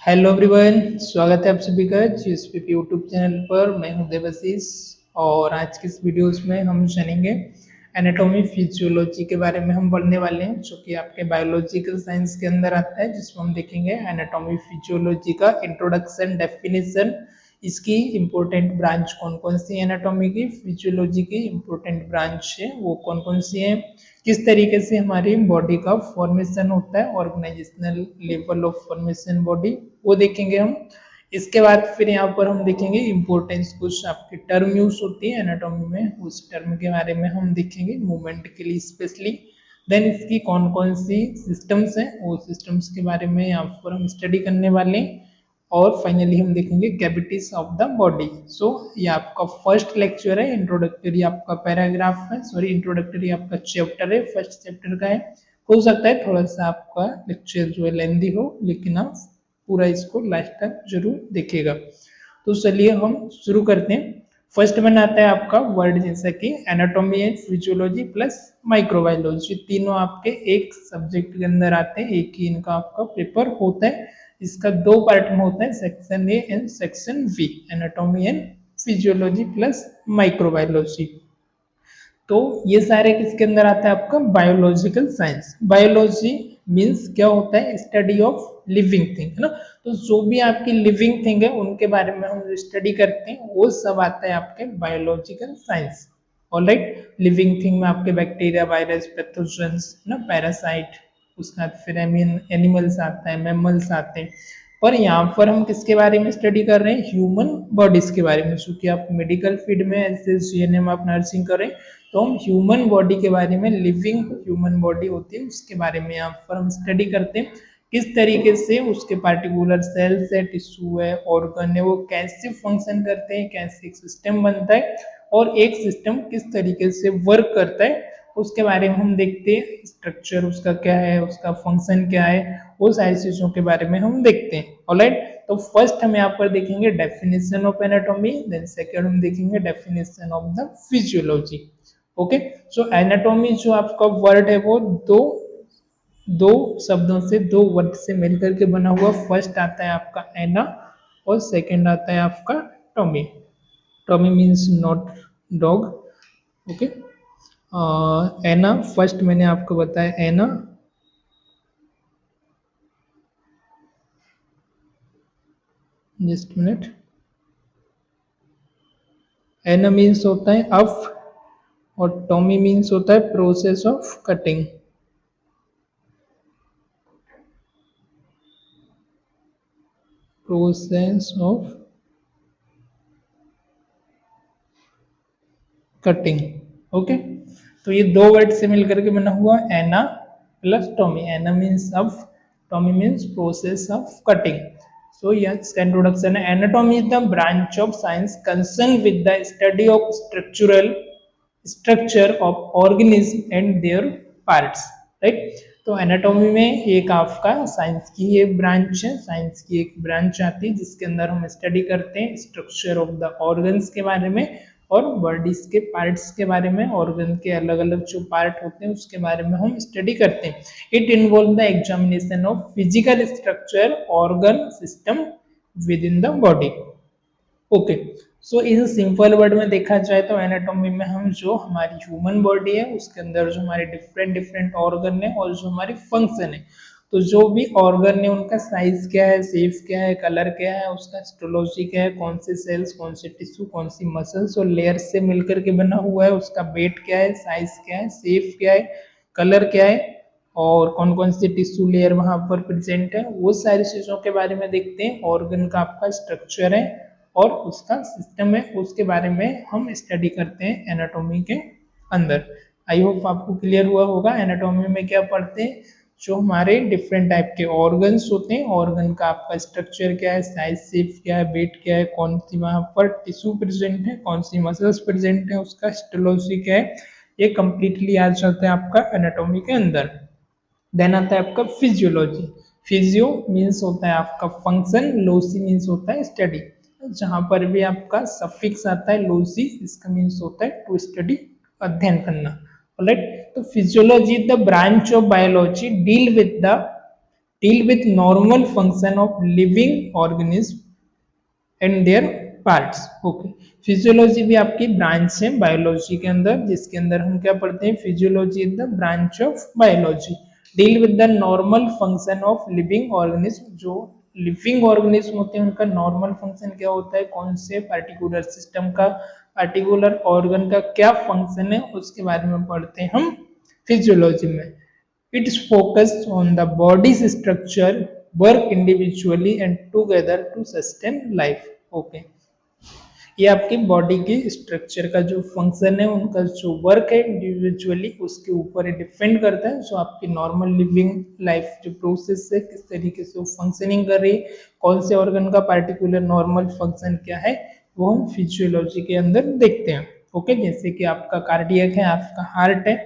Hello everyone, स्वागत है आप सभी का जीएसपीपी यूट्यूब चैनल पर। मैं हूं देवाशीष और आज की इस वीडियोस में हम जानेंगे एनाटॉमी फिजियोलॉजी के बारे में हम पढ़ने वाले हैं, जो कि आपके बायोलॉजिकल साइंस के अंदर आता है, जिसमें हम देखेंगे एनाटॉमी फिजियोलॉजी का इंट्रोडक्शन, डेफिनेशन, इसकी इम्पोर्टेंट ब्रांच कौन कौन सी एनाटॉमी की, फिजियोलॉजी की इम्पोर्टेंट ब्रांच है वो कौन कौन सी है, किस तरीके से हमारी बॉडी का फॉर्मेशन होता है, organisational level of formation body, वो देखेंगे हम। इसके बाद फिर यहाँ पर हम देखेंगे इम्पोर्टेंस, कुछ आपकी टर्म यूज होती है एनाटॉमी में, उस टर्म के बारे में हम देखेंगे मूवमेंट के लिए स्पेशली। देन इसकी कौन कौन सी सिस्टम्स हैं, वो सिस्टम्स के बारे में यहाँ पर हम स्टडी करने वाले हैं। और फाइनली हम देखेंगे कैविटीज ऑफ द बॉडी। सो ये आपका फर्स्ट लेक्चर है, इंट्रोडक्टरी आपका पैराग्राफ है, सॉरी इंट्रोडक्टरी आपका चैप्टर है, फर्स्ट चैप्टर का है। हो सकता है थोड़ा सा आपका लेक्चर जो है लेंदी हो, लेकिन आप पूरा इसको लास्ट तक जरूर देखिएगा। तो चलिए हम शुरू करते हैं। फर्स्ट में आता है आपका वर्ड, जैसा कि anatomy and physiology plus microbiology, तीनों आपके एक सब्जेक्ट के अंदर आते हैं, एक ही इनका आपका पेपर होता है। इसका दो पार्ट में होता है, section A and section B, anatomy and physiology plus microbiology. तो ये सारे किसके अंदर आता है, आपका बायोलॉजिकल साइंस। बायोलॉजी मीन्स क्या होता है, स्टडी ऑफ लिविंग थिंग, है ना। तो जो भी आपकी लिविंग थिंग है उनके बारे में हम स्टडी करते हैं, वो सब आता है आपके biological science. Alright, living thing में आपके बैक्टीरिया, वायरस, पैथोजेंस, ना, पैरासाइट, उसके बाद फिर एनिमल्स आता है, मैमल्स आते हैं। पर यहाँ पर हम किसके बारे में स्टडी कर रहे हैं, ह्यूमन बॉडीज के बारे में। क्योंकि आप मेडिकल फील्ड में ऐसे जीएनएम आप नर्सिंग कर रहे हैं, तो हम ह्यूमन बॉडी के बारे में, लिविंग ह्यूमन बॉडी होती है उसके बारे में यहाँ पर हम स्टडी करते हैं। किस तरीके से उसके पार्टिकुलर सेल्स है, टिश्यू है, ऑर्गन है, वो कैसे फंक्शन करते हैं, कैसे एक सिस्टम बनता है और एक सिस्टम किस तरीके से वर्क करता है, उसके बारे में हम देखते हैं। स्ट्रक्चर उसका क्या है, उसका फंक्शन क्या है, वो सारी चीजों के बारे में हम देखते हैं। ऑलराइट, तो फर्स्ट हम यहाँ पर देखेंगे definition of anatomy, then second हम देखेंगे definition of the physiology. Okay, so anatomy जो आपका वर्ड है वो दो दो शब्दों से, दो वर्ड से मिलकर के बना हुआ। फर्स्ट आता है आपका एना और सेकंड आता है आपका tomy. Tomy means not dog. Okay, ana first मैंने आपको बताया, ana just minute. Ana means होता है अफ और टॉमी मीन्स होता है process of cutting. Process of cutting. Okay, तो ये दो वर्ड से मिलकर के बना हुआ ana plus tomy. Ana means up, tomy means process of cutting. So इसका इंट्रोडक्शन है, anatomy is the branch of science concern with the study of structure of organism and there parts. Right, तो anatomy में एक आपका science की एक branch है, science की एक ब्रांच आती है जिसके अंदर हम स्टडी करते हैं स्ट्रक्चर ऑफ द ऑर्गन्स के बारे में और बॉडीज के पार्ट्स के बारे में, ऑर्गन के अलग अलग जो पार्ट होते हैं उसके बारे में हम स्टडी करते हैं। It involve the examination of physical structure, organ, system within the body. Okay, so इस सिंपल वर्ड में देखा जाए तो एनाटॉमी में हम जो हमारी ह्यूमन बॉडी है उसके अंदर जो हमारे डिफरेंट डिफरेंट ऑर्गन है और जो हमारी फंक्शन है, तो जो भी ऑर्गन है उनका साइज क्या है, शेप क्या है, कलर क्या है, उसका हिस्टोलॉजी क्या है, कौन से सेल्स, कौन से टिश्यू, कौन सी मसल्स और लेयर से मिलकर के बना हुआ है, उसका वेट क्या है, साइज क्या है, शेप क्या है, कलर क्या है और कौन कौन सी टिश्यू लेयर वहां पर प्रेजेंट है, वो सारी चीजों के बारे में देखते हैं। ऑर्गन का आपका स्ट्रक्चर है और उसका सिस्टम है, उसके बारे में हम स्टडी करते हैं एनाटॉमी के अंदर। आई होप आपको क्लियर हुआ होगा। एनाटॉमी में क्या पढ़ते हैं, जो हमारे डिफरेंट टाइप के ऑर्गन्स होते हैं, ऑर्गन का आपका स्ट्रक्चर क्या है, साइज, शेप क्या है, वेट क्या है, कौन सी वहां पर टिश्यू प्रेजेंट है, कौन सी मसल्स प्रेजेंट है, उसका हिस्टोलॉजी क्या है, ये कंप्लीटली आ जाता है आपका एनाटॉमी के अंदर। देन आता है आपका फिजियोलॉजी। फिजियो मीन्स होता है आपका फंक्शन, लोसी मीन्स होता है स्टडी। जहां पर भी आपका सफिक्स आता है लोसी, इसका मीन्स होता है टू स्टडी, अध्ययन करना। ऑलराइट, तो physiology the branch of biology deal with the deal with normal function of living organism and there parts. Okay, physiology भी आपकी ब्रांच है बायोलॉजी के अंदर, जिसके अंदर हम क्या पढ़ते हैं, physiology is the branch of biology. Deal with the normal function of living organism, जो लिविंग ऑर्गेनिज्म होते हैं उनका नॉर्मल फंक्शन क्या होता है, कौन से पार्टिकुलर सिस्टम का, पार्टिकुलर ऑर्गन का क्या फंक्शन है, उसके बारे में पढ़ते हैं हम फिजियोलॉजी में। It's focused on the body's structure, work individually and together to sustain life. Okay. ये आपकी बॉडी के स्ट्रक्चर का जो फंक्शन है, उनका जो वर्क है इंडिविजुअली उसके ऊपर डिपेंड करता है। जो आपकी नॉर्मल लिविंग लाइफ जो प्रोसेस है, किस तरीके से वो फंक्शनिंग कर रही है, कौन से ऑर्गन का पार्टिकुलर नॉर्मल फंक्शन क्या है, वो हम फिजियोलॉजी के अंदर देखते हैं। ओके, जैसे कि आपका कार्डियक है, आपका हार्ट है,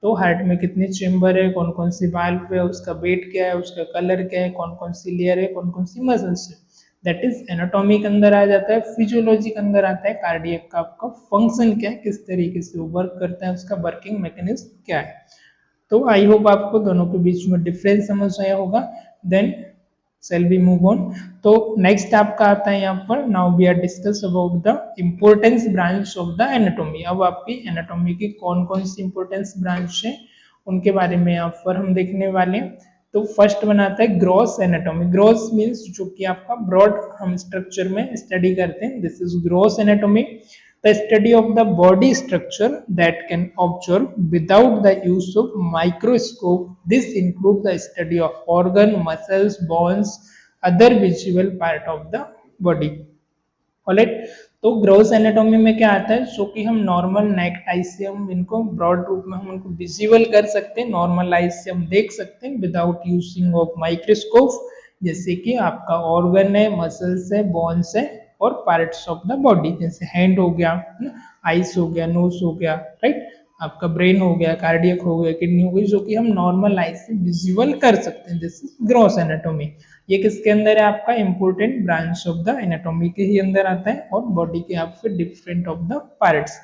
तो हार्ट में कितने चेम्बर है, कौन कौन सी वाल्व है, उसका वेट क्या है, उसका कलर क्या है, कौन कौन सी लेयर है, कौन कौन सी मसल्स है, दैट इज एनाटॉमी के अंदर आ जाता है। फिजियोलॉजी के अंदर आता है कार्डियक का आपका फंक्शन क्या है, किस तरीके से वो वर्क करता है, उसका वर्किंग मैकेनिज्म क्या है। तो आई होप आपको दोनों के बीच में डिफरेंस समझ आया होगा। Then shall we move on। तो नेक्स्ट आपका आता है यहाँ पर, now we are discuss about the importance branch of the anatomy. अब आपकी एनाटॉमी की कौन कौन सी इम्पोर्टेंस ब्रांच है उनके बारे में यहाँ पर हम देखने वाले हैं। तो फर्स्ट बनाता है ग्रॉस एनाटॉमी। ग्रॉस मीन्स जो कि आपका ब्रॉड हम स्ट्रक्चर में स्टडी करते हैं, this is gross anatomy. The study of the body structure that can observe without the use of microscope. This includes the study of organ, muscles, bones, other visible part of the body. Alright, तो gross anatomy में क्या आता है, जो कि हम normal नेक आई से हम इनको ब्रॉड रूप में हम इनको विजिबल कर सकते हैं, नॉर्मल आई से हम देख सकते हैं विदाउट यूजिंग ऑफ माइक्रोस्कोप। जैसे कि आपका ऑर्गन है, मसल्स है, बोन्स है और पार्ट्स ऑफ द बॉडी, जैसे हैंड हो गया, आइस हो गया, नोज हो गया, राइट, आपका ब्रेन हो गया, कार्डियक हो गया, किडनी हो गई, जो कि हम नॉर्मल आई से विजुअल कर सकते हैं, दिस इज ग्रॉस एनाटॉमी। ये किसके अंदर है, आपका important branch of the anatomy के ही अंदर आता है और बॉडी के आपके different of the parts.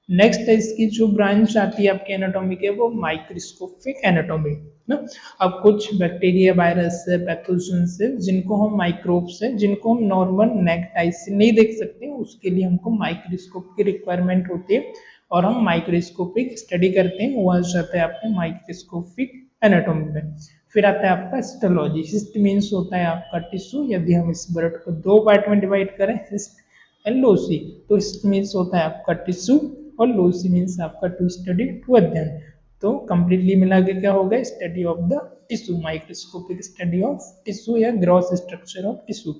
Next है इसकी जो ब्रांच आती है आपके एनाटॉमी के, वो माइक्रोस्कोपिक एनाटॉमी ना। अब कुछ बैक्टीरिया, वायरस से, पैथोजन से, जिनको हम माइक्रोब से, जिनको हम नॉर्मल नेक्ड आई से नहीं देख सकते, उसके लिए हमको माइक्रोस्कोप की रिक्वायरमेंट होती है और हम माइक्रोस्कोपिक स्टडी करते हैं, वो आ जाता है आपके माइक्रोस्कोपिक एनाटॉमी में। फिर आता है आपका हिस्टोलॉजी। हिस्ट मीन्स होता है आपका टिश्यू, यदि हम इस ब्लड को दो पार्ट में डिवाइड करें, हिस्ट एंड लोसी, तो हिस्ट मीन्स होता है आपका टिश्यू और लोसी मीन्स आपका टू स्टडी, टू अध्ययन। तो कंप्लीटली मिला के क्या होगा, study of the tissue, microscopic study of tissue या gross structure of tissue.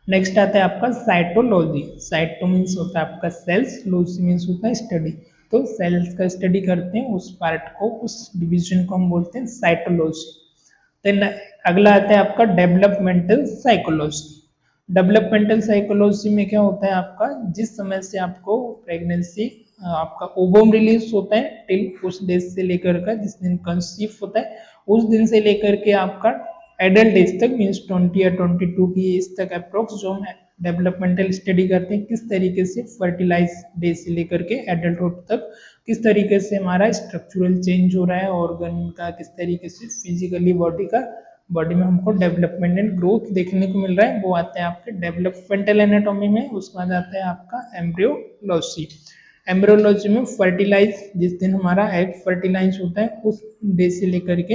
Next आता है आपका साइटोलॉजी। साइटो मीन्स होता है आपका सेल्स, लोजी मीन्स होता है स्टडी। तो सेल्स का स्टडी करते हैं, उस पार्ट को, उस डिवीजन को हम बोलते हैं साइटोलॉजी। देन अगला आता है आपका डेवलपमेंटल साइकोलॉजी। डेवलपमेंटल साइकोलॉजी में क्या होता है आपका, जिस समय से आपको प्रेगनेंसी आपका ओवम रिलीज होता है टिल उस डेज से लेकर का जिस दिन कंसीव होता है, उस दिन से लेकर के आपका एडल्ट एज तक मीन्स 20 या 22 की एज तक अप्रोक्स, जो हम डेवलपमेंटल स्टडी करते हैं, किस तरीके से फर्टिलाइज डेज से लेकर के एडल्टहुड तक किस तरीके से हमारा स्ट्रक्चरल चेंज हो रहा है, ऑर्गन का किस तरीके से फिजिकली बॉडी में हमको डेवलपमेंट एंड ग्रोथ देखने को मिल रहा है, वो आता है आपके डेवलपमेंटल एनाटॉमी में। उसके बाद आता है आपका एम्ब्रियोलॉजी। एम्ब्रियोलॉजी में फर्टिलाइज, जिस दिन हमारा एग फर्टिलाइज होता है उस डे से लेकर के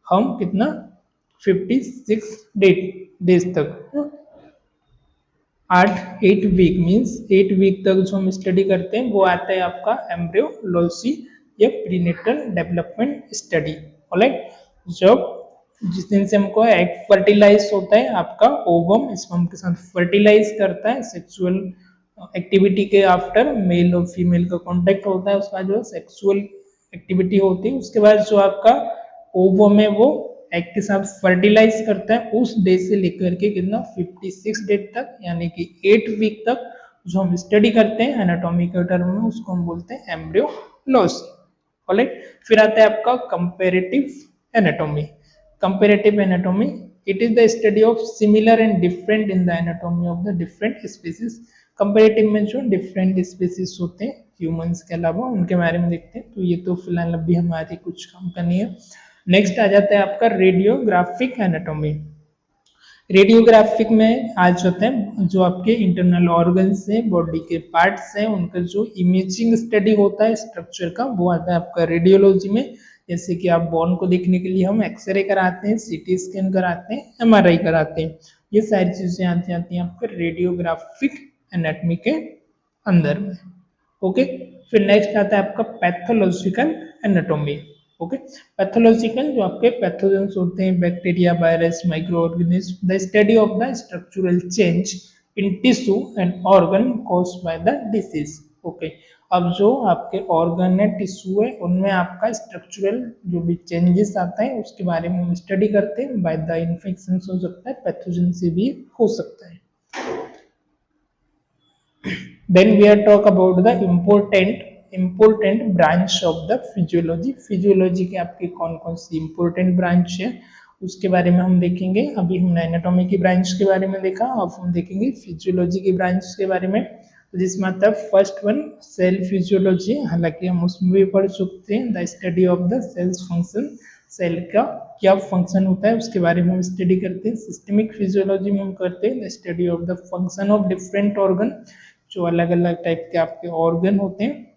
हम कितना 56 डेज तक, 8 वीक मीन्स 8 वीक तक जो हम स्टडी करते हैं, वो आता है आपका एम्ब्रियोलॉजी या प्रीनेटल डेवलपमेंट स्टडी। ऑलराइट, जब जिस दिन से हमको एग फर्टिलाइज होता है, आपका ओवम स्पर्म के साथ फर्टिलाइज करता है, सेक्सुअल एक्टिविटी के आफ्टर मेल और फीमेल का कांटेक्ट होता है, उसका जो सेक्सुअल एक्टिविटी होती है, उसके बाद जो आपका ओवम है वो एग के साथ फर्टिलाइज करता है, उस डे से लेकर के कितना 56 डे तक, यानी कि 8 वीक तक जो हम स्टडी करते हैं एनाटॉमी के टर्म में, उसको हम बोलते हैं एम्ब्रियोलॉजी। ऑलराइट, फिर आता है आपका comparative anatomy. Comparative anatomy, it is the study of similar and different in the anatomy of the different species। Comparative में जो different species होते हैं ह्यूमंस के अलावा, उनके बारे में देखते हैं। तो ये तो फिलहाल अभी हमारी कुछ काम का नहीं है। नेक्स्ट आ जाता है आपका रेडियोग्राफिक एनाटॉमी। रेडियोग्राफिक में आज होते हैं जो आपके इंटरनल ऑर्गन्स हैं, बॉडी के पार्ट्स हैं, उनका जो इमेजिंग स्टडी होता है स्ट्रक्चर का, वो आता है आपका रेडियोलॉजी में। जैसे कि आप बोन को देखने के लिए हम एक्सरे कराते हैं, सीटी स्कैन कराते हैं, एमआरआई कराते हैं, ये सारी चीजें आती जाती हैं आपके रेडियोग्राफिक एनाटॉमी के अंदर में। ओके, फिर नेक्स्ट आता है आपका पैथोलॉजिकल एनाटॉमी। ओके, पैथोलॉजिकल जो आपके पैथोजेंस होते हैं, bacteria, virus, micro organism, the study of the structural change in tissue and organ caused by the disease. Okay, अब जो आपके ऑर्गन है, टिश्यू है, उनमें आपका स्ट्रक्चरल जो भी चेंजेस आता है उसके बारे में हम स्टडी करते हैं। बाय द इन्फेक्शन हो सकता है, पैथोजन से भी हो सकता है। Then we are talk about the important branch of the physiology। Physiology के आपके कौन कौन सी इंपॉर्टेंट ब्रांच है उसके बारे में हम देखेंगे। अभी हमने एनाटॉमी की ब्रांच के बारे में देखा, अब हम देखेंगे फिजियोलॉजी की ब्रांच के बारे में। तो जिसमें आता है फर्स्ट वन सेल फिजियोलॉजी, हालांकि हम उसमें भी पढ़ चुके हैं। The study of the cells function, cell का क्या फंक्शन होता है उसके बारे में हम स्टडी करते हैं। सिस्टमिक फिजियोलॉजी में हम करते हैं the study of the function of different organ, जो अलग अलग टाइप के आपके ऑर्गन होते हैं।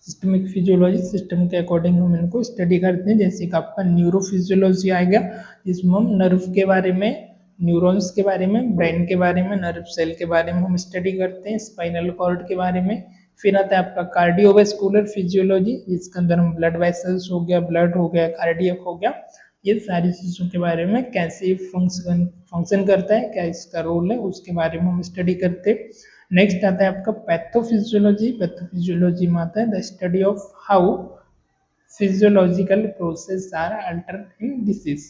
सिस्टमिक फिजियोलॉजी, सिस्टम के अकॉर्डिंग हम इनको स्टडी करते हैं। जैसे कि आपका न्यूरोफिजियोलॉजी आएगा, जिसमें हम नर्व के बारे में, न्यूरॉन्स के बारे में, ब्रेन के बारे में, नर्व सेल के बारे में हम स्टडी करते हैं, स्पाइनल कॉर्ड के बारे में। फिर आता है आपका कार्डियोवैस्कुलर फिजियोलॉजी, जिसके अंदर हम ब्लड वेसल्स हो गया, ब्लड हो गया, कार्डियक हो गया, ये सारी चीज़ों के बारे में, कैसे फंक्शन करता है, क्या इसका रोल है, उसके बारे में हम स्टडी करते हैं। नेक्स्ट आता है आपका पैथोफिजियोलॉजी। पैथोफिजियोलॉजी में आता है the study of how physiological process are altered in disease.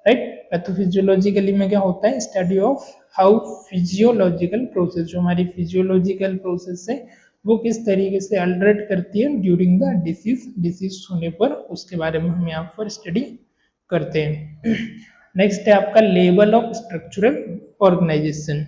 Right, pathophysiologically में क्या होता है, study of how physiological process, जो हमारी फिजियोलॉजिकल प्रोसेस है वो किस तरीके से अल्टरेट करती है ड्यूरिंग द डिसीज, डिसीज होने पर, उसके बारे में हम यहाँ पर स्टडी करते हैं। नेक्स्ट है आपका लेवल ऑफ स्ट्रक्चरल ऑर्गेनाइजेशन,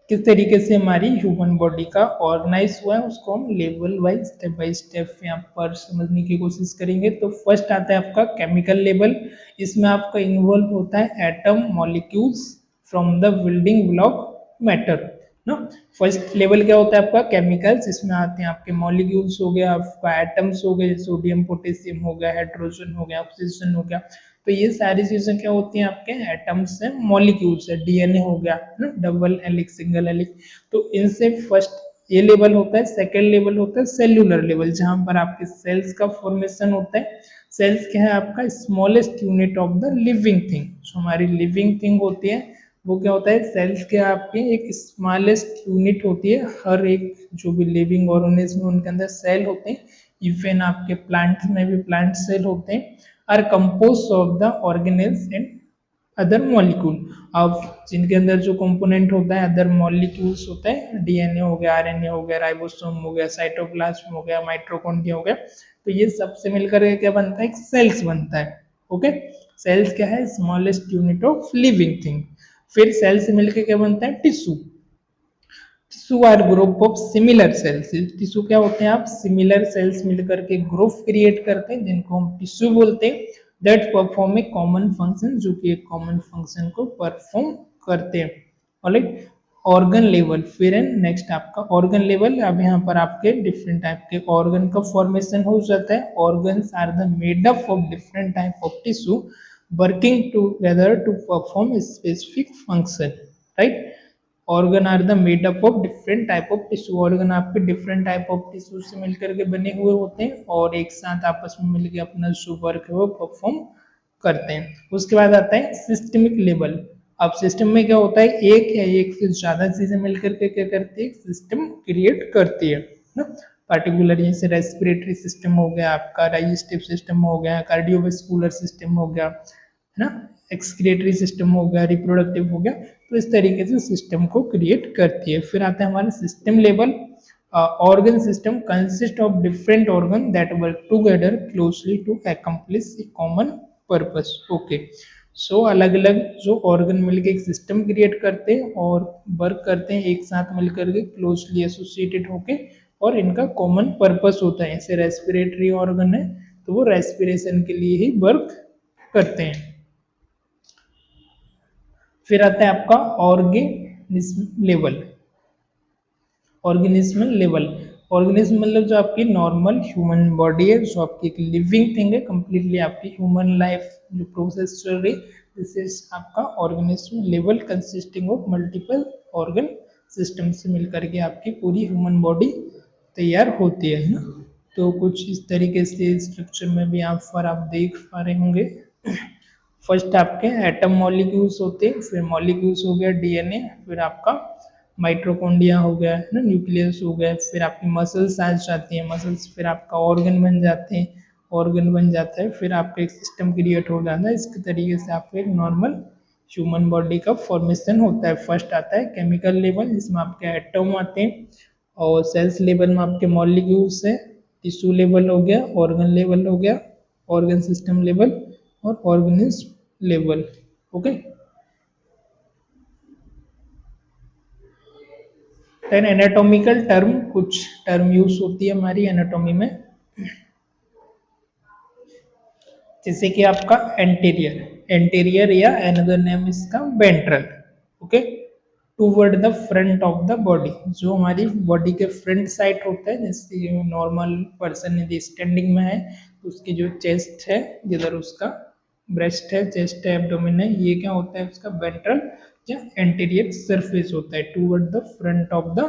किस तरीके से हमारी ह्यूमन बॉडी का ऑर्गेनाइज हुआ है उसको हम level wise, step by step यहाँ पर समझने की कोशिश करेंगे। तो फर्स्ट आता है आपका केमिकल लेवल, इसमें आपका इन्वॉल्व होता है atom, molecules from the building block matter ना। फर्स्ट लेवल क्या होता है आपका केमिकल्स, इसमें आते हैं आपके मॉलिक्यूल्स हो गया, आपका एटम्स हो गए, सोडियम पोटेशियम हो गया, हाइड्रोजन हो गया, ऑक्सीजन हो गया। तो ये सारी चीजें क्या होती हैं आपके एटम्स है, मॉलिक्यूल्स है, डीएनए हो गया ना, डबल हेलिक्स, सिंगल हेलिक्स। तो इनसे फर्स्ट ये लेवल होता है। सेकेंड लेवल होता है सेल्यूलर लेवल, जहां पर आपके सेल्स का फॉर्मेशन होता है। सेल्स क्या है आपका smallest unit of the living thing, जो हमारी लिविंग थिंग होती है वो क्या होता है, सेल्स के आपके एक स्मॉलेस्ट यूनिट होती है। हर एक जो भी लिविंग ऑर्गेनिज्म उनके अंदर सेल होते हैं, इवन आपके प्लांट में भी प्लांट सेल होते हैं, are compose of the organelles and other molecule. अब जिनके अंदर जो कंपोनेंट होता है अदर मॉलिक्यूल्स होता है, डीएनए हो गया, आरएनए हो गया, राइबोसोम हो गया, साइटोप्लाज्म हो गया, माइटोकॉन्ड्रिया हो गया, तो ये सबसे मिलकर क्या बनता है, एक सेल्स बनता है। ओके, सेल्स क्या है, smallest unit of living thing. फिर सेल से मिलकर क्या बनता है, tissue. Tissue are group of similar cells. Tissue क्या होते हैं, आप सिमिलर सेल्स मिलकर के ग्रुप क्रिएट करते हैं, जिनको हम टिश्यू बोलते हैं। That perform a common function, जो कि एक कॉमन फंक्शन को परफॉर्म करते हैं। Alright, organ level. फिर नेक्स्ट आपका ऑर्गन लेवल, अब यहाँ पर आपके डिफरेंट टाइप के ऑर्गन का फॉर्मेशन हो जाता है। Organs are the made up of different type of tissue working together to perform specific function. Right, organ are the made up of different type of tissue. Organ आपके different type of tissue से मिलकर के बने हुए होते हैं और एक साथ आपस में मिलकर अपना जो वर्क है वो परफॉर्म करते हैं। उसके बाद आता है सिस्टमिक लेवल। अब सिस्टम में क्या होता है, एक या एक से ज्यादा चीजें मिलकर के क्या करती है, सिस्टम क्रिएट करती है ना। पार्टिकुलर जैसे रेस्पिरेटरी सिस्टम हो गया, आपका डाइजेस्टिव सिस्टम हो गया, कार्डियोवैस्कुलर सिस्टम हो गया, है ना, एक्सक्रीटरी सिस्टम हो गया, रिप्रोडक्टिव हो गया। तो इस तरीके से सिस्टम को क्रिएट करती है। फिर आता है हमारा system level. Organ system consist of different organ that work together closely to accomplish a common purpose. Okay, so अलग अलग जो ऑर्गन मिलकर एक सिस्टम क्रिएट करते हैं और वर्क करते हैं एक साथ मिलकर के क्लोजली एसोसिएटेड होके, और इनका कॉमन पर्पस होता है। जैसे रेस्पिरेटरी ऑर्गन है तो वो रेस्पिरेशन के लिए ही वर्क करते हैं। फिर आता है आपका organism level. Organism level, organism मतलब जो आपकी नॉर्मल ह्यूमन बॉडी है, जो आपकी एक लिविंग थिंग है, कंप्लीटली आपकी ह्यूमन लाइफ जो प्रोसेस चल रही, दिस इज आपका organism level consisting of multiple organ system से मिलकर के आपकी पूरी ह्यूमन बॉडी तैयार होती है ना। तो कुछ इस तरीके से स्ट्रक्चर में भी आप देख पा रहे होंगे। फर्स्ट आपके एटम मॉलिक्यूल्स होते हैं, फिर मॉलिक्यूल्स हो गया डीएनए, फिर आपका माइट्रोकॉन्ड्रिया हो गया है ना, न्यूक्लियस हो गया, फिर आपकी मसल्स आ जाती हैं, मसल्स फिर आपका ऑर्गन बन जाते हैं, ऑर्गन बन जाता है, फिर आपका एक सिस्टम क्रिएट हो जाता है। इसके तरीके से आपका एक नॉर्मल ह्यूमन बॉडी का फॉर्मेशन होता है। फर्स्ट आता है केमिकल लेवल, जिसमें आपके एटम आते हैं, और सेल्स लेवल में आपके मॉलिक्यूल्स है, टिश्यू लेवल हो गया, ऑर्गन लेवल हो गया, ऑर्गन सिस्टम लेवल, और organism level. Okay, then anatomical term, कुछ टर्म यूज होती है हमारी एनाटॉमी में, जैसे कि आपका एंटीरियर, एंटीरियर या अनदर नेम इसका ventral. Okay, toward the front of the body, जो हमारी बॉडी के फ्रंट साइड होता है, जैसे नॉर्मल पर्सन यदि स्टैंडिंग में है तो उसकी जो चेस्ट है, जिधर उसका ब्रेस्ट है, चेस्ट है, एब्डोमेन है, ये क्या होता है उसका वेंट्रल या एंटीरियर सरफेस होता है, toward the front of the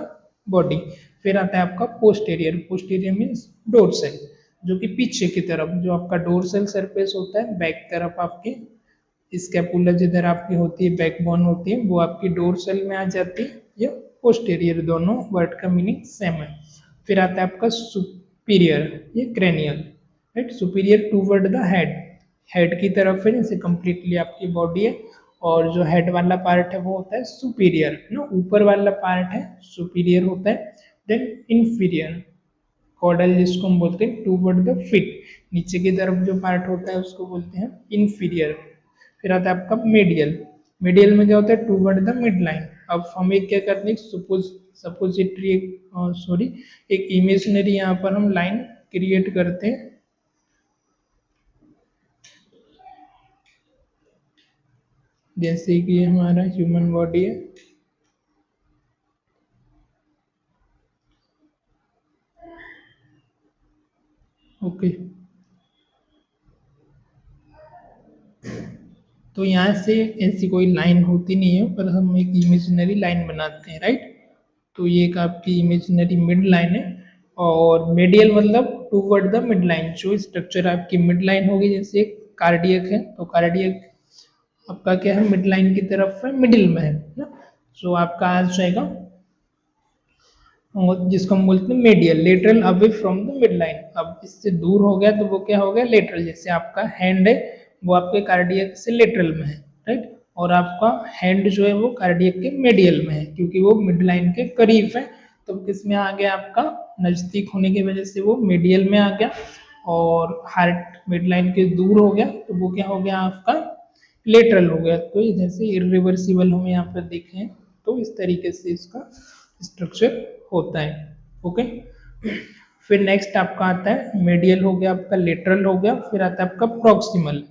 body. फिर आता है आपका पोस्टीरियर, पोस्टीरियर मीन्स डोर्सल, जो कि पीछे की तरफ, जो आपका डोर्सल सरफेस होता है, बैक तरफ आपके स्कैपुला जिधर आपकी होती है, बैकबोन होती है, वो आपकी डोर्सल में आ जाती है, या पोस्टीरियर, दोनों वर्ड का मीनिंग सेम है। फिर आता है आपका सुपीरियर, ये cranial, right, superior toward the head, head की तरफ है, जैसे कंप्लीटली आपकी बॉडी है, और जो हेड वाला पार्ट है वो होता है सुपीरियर ना, ऊपर वाला पार्ट है सुपीरियर होता है। देन इंफीरियर कॉर्डल, जिसको हम बोलते हैं टूवर्ड द फीट, नीचे की तरफ जो पार्ट होता है उसको बोलते हैं इंफीरियर। फिर आता है आपका मीडियल, मीडियल में क्या होता है टूवर्ड द मिड लाइन। अब हमें क्या करते हैं, सपोजिटरी एक इमेजिनरी यहाँ पर हम लाइन क्रिएट करते हैं, जैसे कि हमारा ह्यूमन बॉडी है, ओके। तो यहाँ से ऐसी कोई लाइन होती नहीं है, पर हम एक इमेजिनरी लाइन बनाते हैं, राइट। तो ये एक आपकी इमेजिनरी मिड लाइन है, और मेडियल मतलब टूवर्ड द मिड लाइन, जो स्ट्रक्चर आपकी मिड लाइन होगी, जैसे कार्डियक है तो कार्डियक आपका क्या है, मिड लाइन की तरफ है, मिडिल में है ना, सो आपका आ जाएगा, जिसको हम बोलते हैं medial, lateral away from the mid line. अब इससे दूर हो गया तो वो क्या हो गया, लेटरल, जैसे आपका हैंड है वो आपके कार्डियक से लेटरल में है, राइट, और आपका हैंड जो है वो कार्डियक के मेडियल में है, क्योंकि वो मिड लाइन के करीब है, तो किस में आ गया, आपका नजदीक होने की वजह से वो मेडियल में आ गया, और हार्ट मिड लाइन के दूर हो गया तो वो क्या हो गया, आपका लेटरल हो गया। तो जैसे इरिवर्सिबल हम यहाँ पर देखें तो इस तरीके से इसका स्ट्रक्चर होता है। ओके, फिर नेक्स्ट आपका आता है मेडियल हो गया, आपका लेटरल हो गया, फिर आता है आपका प्रॉक्सिमल।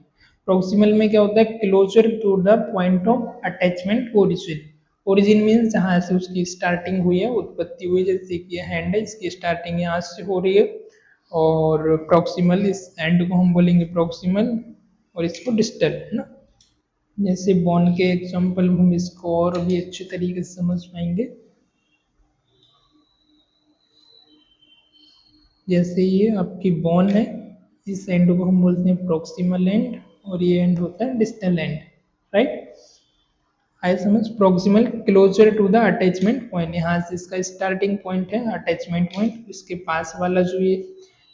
प्रॉक्सिमल में क्या होता है, closer to the point of attachment origin. Origin means जहाँ से उसकी स्टार्टिंग हुई है, उत्पत्ति हुई, जैसे कि हैंड है, इसकी स्टार्टिंग यहाँ से हो रही है, और प्रॉक्सिमल, इस एंड को हम बोलेंगे प्रॉक्सिमल, और इसको डिस्टल है ना। जैसे बोन के एग्जाम्पल हम इसको और भी अच्छे तरीके से समझ पाएंगे, जैसे ये आपकी बोन है, इस एंड को हम बोलते हैं प्रॉक्सिमल एंड, और ये एंड होता है डिस्टल एंड, राइट। आई समझ, proximal closer to the attachment point, यहाँ से इसका स्टार्टिंग पॉइंट है अटैचमेंट पॉइंट, इसके पास वाला जो ये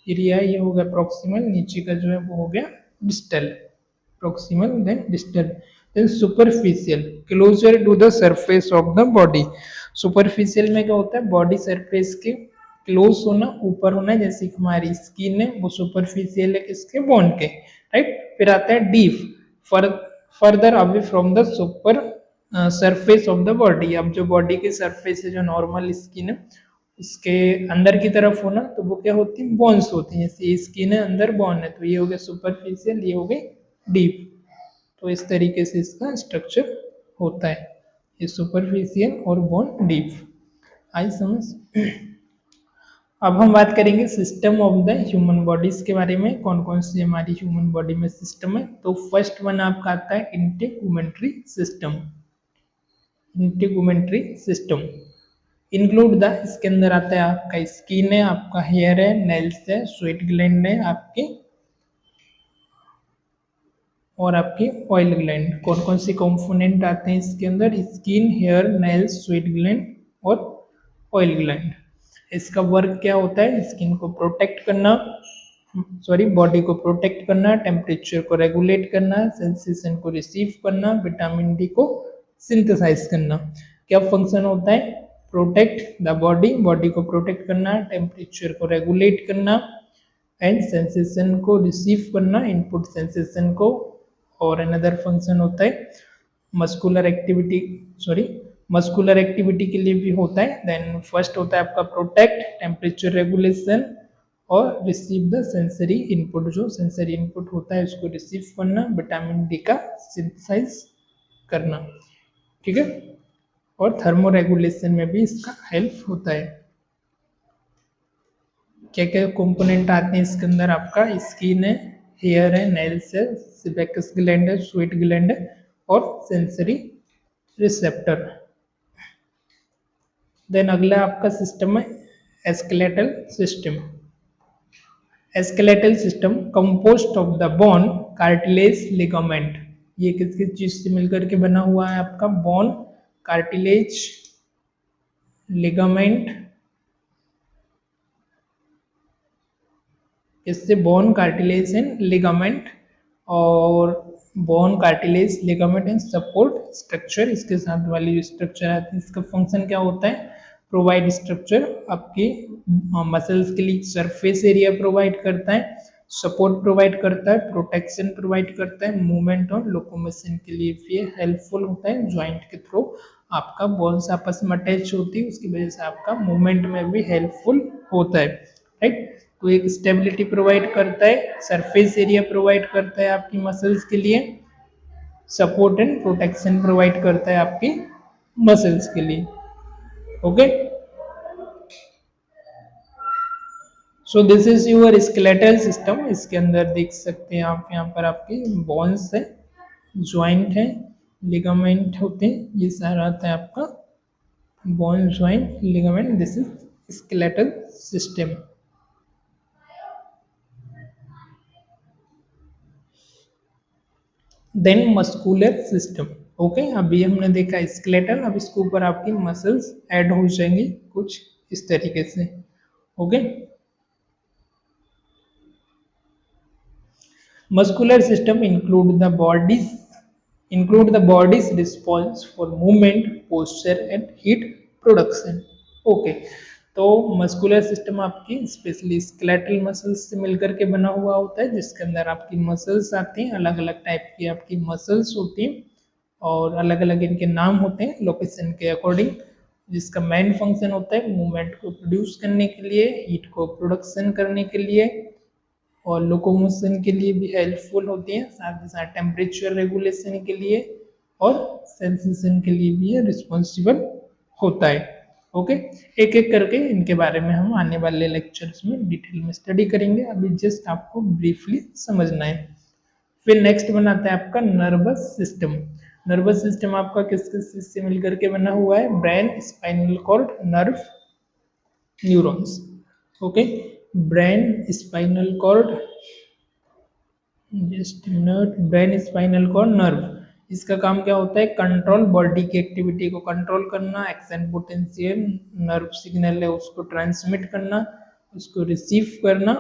एरिया है ये हो गया प्रॉक्सिमल, नीचे का जो है वो हो गया distal, proximal then distal. Then superficial, closer to the surface of the body. Superficial में क्या होता है, बॉडी सरफेस के क्लोज होना, ऊपर होना, जैसे कि हमारी स्किन है वो सुपरफिशियल है किसके, बोन के, राइट। फिर आता है deep, further away from the super surface of the body. अब जो बॉडी की सरफेस है, जो नॉर्मल स्किन है, इसके अंदर की तरफ होना तो वो क्या होती है, बोन्स होती हैं। जैसे स्किन है, अंदर बोन है, तो ये हो गया सुपरफिशियल, ये हो गई डीप। तो इस तरीके से इसका स्ट्रक्चर होता है, ये सुपरफिशियल और बोन डीप। आई समझ। अब हम बात करेंगे system of the human bodies के बारे में, कौन कौन सी हमारी ह्यूमन बॉडी में सिस्टम है। तो फर्स्ट वन आपका आता है integumentary system. Integumentary system include the, इसके अंदर आता है आपका स्किन है, आपका हेयर है, नेल्स है, स्वेट ग्लैंड है आपके, और आपके ऑयल ग्लैंड। कौन कौन से कंपोनेंट आते हैं इसके अंदर, skin, hair, nails, sweat gland और ऑयल ग्लैंड। इसका वर्क क्या होता है, स्किन को प्रोटेक्ट करना, सॉरी बॉडी को प्रोटेक्ट करना, टेम्परेचर को रेगुलेट करना, सेंसेशन को रिसीव करना, विटामिन डी को सिंथेसाइज करना। क्या फंक्शन होता है, प्रोटेक्ट द बॉडी, बॉडी को प्रोटेक्ट करना, टेम्परेचर को रेगुलेट करना एंड सेंसेशन को रिसीव करना, इनपुट सेंसेशन को। और अनदर फंक्शन होता है muscular activity, sorry muscular activity के लिए भी होता है। देन फर्स्ट होता है आपका प्रोटेक्ट, टेम्परेचर रेगुलेशन और रिसीव द सेंसरी इनपुट, जो सेंसरी इनपुट होता है उसको रिसीव करना, विटामिन डी का सिंथेसाइज करना, ठीक है। और थर्मो रेगुलेशन में भी इसका हेल्प होता है। क्या क्या कंपोनेंट आते हैं इसके अंदर, आपका स्किन है, हेयर है, नेल्स है, सेबेकस ग्लैंड है, स्वीट ग्लैंड है और सेंसरी रिसेप्टर। देन अगला आपका सिस्टम है skeletal system. Skeletal system compost of the bone, cartilage, ligament. ये किस किस चीज से मिलकर के बना हुआ है आपका, बोन, कार्टिलेज, लिगामेंट, इससे बोन, कार्टिलेज एंड लिगामेंट, और bone, cartilage, ligament and support structure. इसके साथ वाली जो स्ट्रक्चर आती है, इसका फंक्शन क्या होता है, प्रोवाइड स्ट्रक्चर, आपके मसल्स के लिए सरफेस एरिया प्रोवाइड करता है, सपोर्ट प्रोवाइड करता है, प्रोटेक्शन प्रोवाइड करता है, मूवमेंट और लोकोमोशन के लिए भी हेल्पफुल होता है। ज्वाइंट के थ्रू आपका बोन्स आपस में अटैच होती है, उसकी वजह से आपका मूवमेंट में भी हेल्पफुल होता है, राइट। तो एक स्टेबिलिटी प्रोवाइड करता है, सरफेस एरिया प्रोवाइड करता है आपकी मसल्स के लिए, सपोर्ट एंड प्रोटेक्शन प्रोवाइड करता है आपकी मसल्स के लिए, okay. So this is your skeletal system. इसके अंदर देख सकते हैं आप, यहाँ पर आपके बोन्स है, ज्वाइंट है, लिगामेंट होते हैं, ये सारा आता है आपका bone, joint, ligament. This is skeletal system. Then muscular system, okay. अभी हमने देखा स्केलेटल, अब इसके ऊपर आपकी मसल्स ऐड हो जाएंगी कुछ इस तरीके से, okay. Muscular system include the body's response for movement, posture and heat production, okay. तो मस्कुलर सिस्टम आपकी स्पेशली स्केलेटल मसल्स से मिलकर के बना हुआ होता है, जिसके अंदर आपकी मसल्स आती हैं, अलग अलग टाइप की आपकी मसल्स होती हैं और अलग अलग इनके नाम होते हैं लोकेशन के अकॉर्डिंग, जिसका मेन फंक्शन होता है मूवमेंट को प्रोड्यूस करने के लिए, हीट को प्रोडक्शन करने के लिए और लोकोमोशन के लिए भी हेल्पफुल होती हैं, साथ ही साथ टेम्परेचर रेगुलेशन के लिए और सेंसेशन के लिए भी ये रिस्पॉन्सिबल होता है, ओके। एक एक करके इनके बारे में हम आने वाले लेक्चर्स में डिटेल में स्टडी करेंगे, अभी जस्ट आपको ब्रीफली समझना है। फिर नेक्स्ट बनाता है आपका नर्वस सिस्टम। नर्वस सिस्टम आपका किस किस से मिलकर के बना हुआ है, brain, spinal cord, nerve, neurons, okay. Brain, spinal cord, just minute, brain, spinal cord, nerve. इसका काम क्या होता है, कंट्रोल, बॉडी की एक्टिविटी को कंट्रोल करना, एक्शन पोटेंशियल, नर्व सिग्नल है उसको ट्रांसमिट करना, उसको रिसीव करना,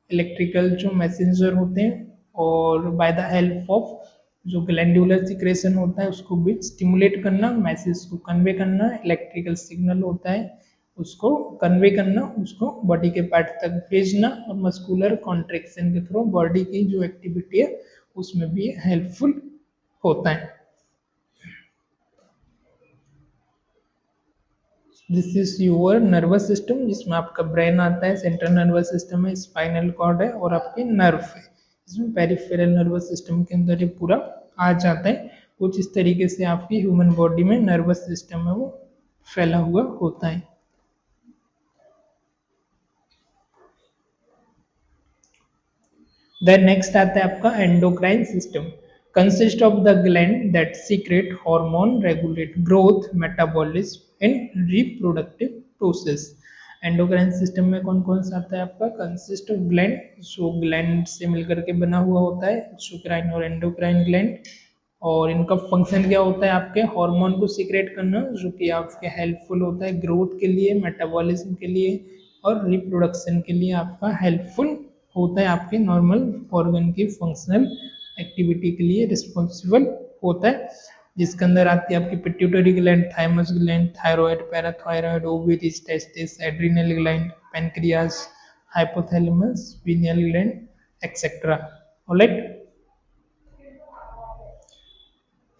इलेक्ट्रिकल जो मैसेंजर होते हैं, और बाय द हेल्प ऑफ जो ग्लैंडुलर सिक्रेशन होता है उसको भी स्टिमुलेट करना, मैसेज को कन्वे करना, इलेक्ट्रिकल सिग्नल होता है उसको कन्वे करना, उसको बॉडी के पार्ट तक भेजना, और मस्कुलर कॉन्ट्रैक्शन के थ्रू बॉडी की जो एक्टिविटी है उसमें भी हेल्पफुल होता है। This is your nervous system, जिसमें आपका ब्रेन आता है, सेंट्रल नर्वस सिस्टम है, स्पाइनल कॉर्ड है और आपके नर्व है। इसमें पेरिफेरल नर्वस सिस्टम के अंदर ये पूरा आ जाता है। कुछ इस तरीके से आपकी ह्यूमन बॉडी में नर्वस सिस्टम है वो फैला हुआ होता है। देन नेक्स्ट आता है आपका endocrine system, consist of the gland that secret hormone, regulate growth, metabolism and reproductive process. Endocrine system में कौन कौन सा आता है आपका? कंसिस्ट ऑफ ग्लैंड, जो ग्लैंड से मिलकर के बना हुआ होता है, एक्सोक्राइन और एंडोक्राइन ग्लैंड। और इनका फंक्शन क्या होता है? आपके हार्मोन को सीक्रेट करना, जो कि आपके हेल्पफुल होता है ग्रोथ के लिए, मेटाबॉलिज्म के लिए और रिप्रोडक्शन के लिए आपका हेल्पफुल होता है, आपके नॉर्मल ऑर्गन की फंक्शनल एक्टिविटी के लिए रिस्पॉन्सिबल होता है। जिसके अंदर आती है आपकी pituitary gland, thymus gland, thyroid, parathyroid, ovaries, testis, adrenal gland, pancreas, hypothalamus, pineal gland etcetera. Alright.